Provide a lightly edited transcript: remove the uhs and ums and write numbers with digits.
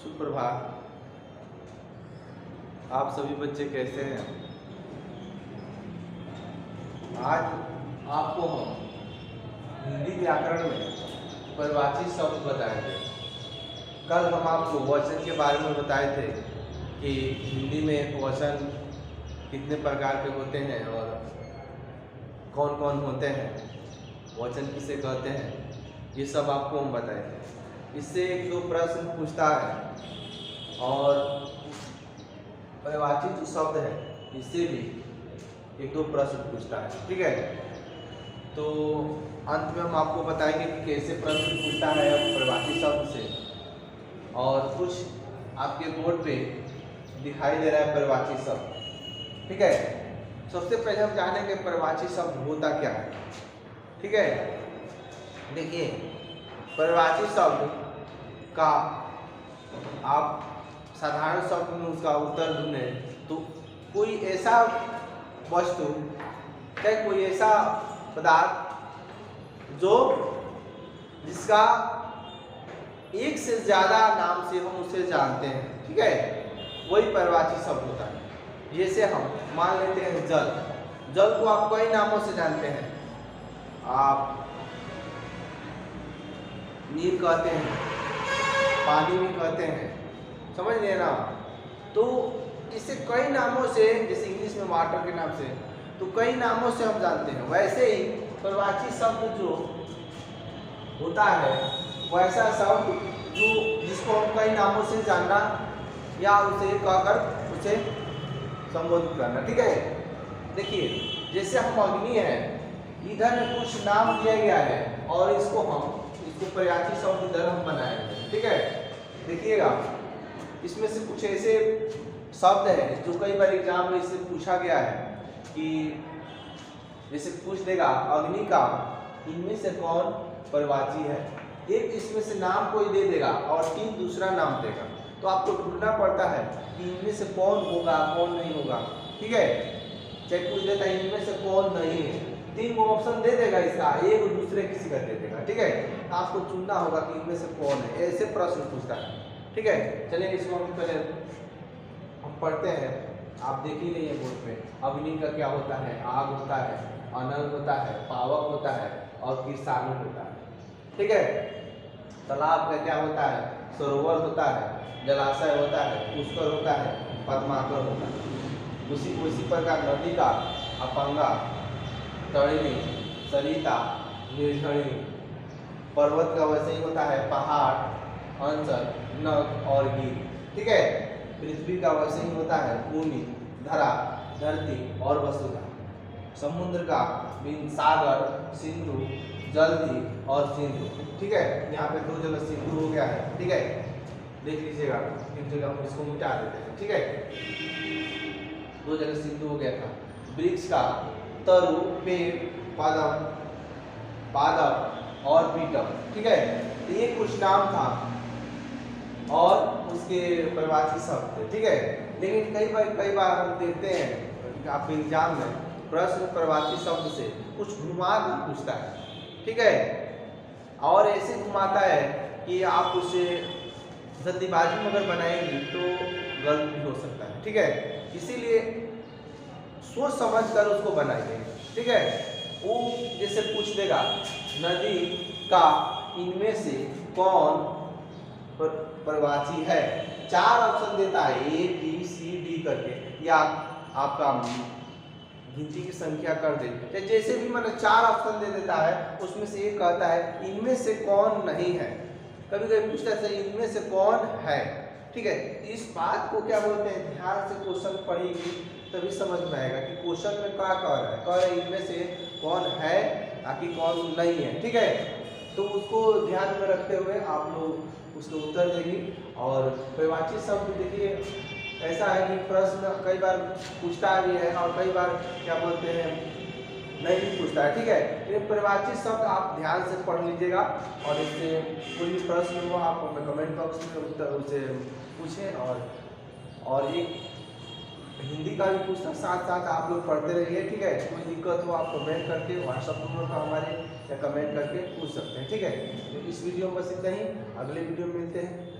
सुप्रभात। आप सभी बच्चे कैसे हैं? आज आपको हम हिंदी व्याकरण में परिभाषित शब्द बताएंगे। कल हम आपको वचन के बारे में बताए थे कि हिंदी में वचन कितने प्रकार के होते हैं और कौन कौन होते हैं, वचन किसे कहते हैं, ये सब आपको हम बताए थे। इससे एक दो प्रश्न पूछता है और परिभाषित जो शब्द है इससे भी एक दो प्रश्न पूछता है, ठीक है। तो अंत में हम आपको बताएंगे कि कैसे प्रश्न पूछता है परिभाषित शब्द से, और कुछ आपके बोर्ड पे दिखाई दे रहा है परिभाषित शब्द, ठीक है। सबसे पहले हम जानेंगे परिभाषित शब्द होता क्या है, ठीक है। देखिए, परिभाषित शब्द का आप साधारण शब्द में उसका उत्तर ढूंढें तो कोई ऐसा वस्तु या कोई ऐसा पदार्थ जो जिसका एक से ज़्यादा नाम से हम उसे जानते हैं, ठीक है, वही परिभाषित शब्द होता है। जैसे हम मान लेते हैं जल। जल को आप कई नामों से जानते हैं। आप नीर कहते हैं, पानी भी कहते हैं, समझ रहे ना। तो इसे कई नामों से, जैसे इंग्लिश में वाटर के नाम से, तो कई नामों से हम जानते हैं। वैसे ही परिभाषित शब्द जो होता है वैसा शब्द जो जिसको हम कई नामों से जानना या उसे कहकर उसे संबोधित करना, ठीक है। देखिए, जैसे हम अग्नि है, इधर कुछ नाम दिया गया है और इसको परिभाषित शब्द इधर हम बनाएंगे, ठीक है। देखिएगा, इसमें से कुछ ऐसे शब्द है जो कई बार एग्जाम में इससे पूछा गया है कि जैसे पूछ देगा अग्नि का इनमें से कौन परिभाषित है। एक इसमें से नाम कोई दे देगा और तीन दूसरा नाम देगा, तो आपको ढूंढना पड़ता है कि इनमें से कौन होगा कौन नहीं होगा, ठीक है। चाहे पूछ देता है इनमें से कौन नहीं है, तीन को ऑप्शन दे देगा, इसका एक दूसरे किसी का दे देगा, ठीक है। आपको चुनना होगा कि इनमें से कौन है। ऐसे प्रश्न पूछता है, ठीक है। चलिए इसको हम पहले हम पढ़ते हैं। आप देख ही रही है बोर्ड पे। अग्नि का क्या होता है? आग होता है, अनल होता है, पावक होता है और किरसाणु होता है, ठीक है। तालाब का क्या होता है? सरोवर होता है, जलाशय होता है, पुष्कर होता है, पद्माकर होता है। उसी प्रकार नदी का अपंगा, तड़िनी, सरिता, निर्झरिणी। पर्वत का वैसे ही होता है पहाड़, अंचल, नद और गिर, ठीक है। पृथ्वी का वैसे ही होता है भूमि, धरा, धरती और वसुधा। समुद्र का सागर, सिंधु, जलधि और सिंधु, ठीक है। यहाँ पे दो जगह सिंधु हो गया है, ठीक है। देख लीजिएगा, एक जगह हम इसको मिटा देते हैं, ठीक है। दो जगह सिंधु हो गया था। वृक्ष का तरु, पेड़, पादप, पादप और पीटम, ठीक है। तो ये कुछ नाम था और उसके परिभाषित शब्द थे, ठीक है। लेकिन कई बार हम देखते हैं आपके एग्जाम में प्रश्न परिभाषित शब्द से कुछ घुमा कर पूछता है, ठीक है। और ऐसे घुमाता है कि आप उसे जल्दीबाजी में अगर बनाएंगी तो गलत भी हो सकता है, ठीक है। इसीलिए सोच समझ कर उसको बनाइए, ठीक है। वो जैसे पूछ देगा नदी का इनमें से कौन परिभाषित है, चार ऑप्शन देता है A, B, C, D करके, या आपका गिनती की संख्या कर दे, जैसे भी मैंने चार ऑप्शन दे देता है, उसमें से एक कहता है इनमें से कौन नहीं है। कभी कभी पूछता है इनमें से कौन है, ठीक है। इस बात को क्या बोलते हैं, ध्यान से क्वेश्चन पढ़ेगी तभी समझ में आएगा कि क्वेश्चन में क्या कह रहा है। कह रहा है इनमें से कौन है ताकि कौन नहीं है, ठीक है। तो उसको ध्यान में रखते हुए आप लोग उसको उत्तर देंगे। और परिभाषित शब्द देखिए ऐसा है कि प्रश्न कई बार पूछता भी है और कई बार क्या बोलते हैं नहीं भी पूछता है, ठीक है। लेकिन परिभाषित शब्द आप ध्यान से पढ़ लीजिएगा और इससे कोई भी प्रश्न हो आप हमें कमेंट बॉक्स में उत्तर उसे पूछें। और एक हिंदी का भी पूछना साथ साथ आप लोग पढ़ते रहिए, ठीक है। कोई दिक्कत हो आप कमेंट करके व्हाट्सएप नंबर पर हमारे या कमेंट करके पूछ सकते हैं, ठीक है। तो इस वीडियो में बस इतना ही, अगले वीडियो में मिलते हैं।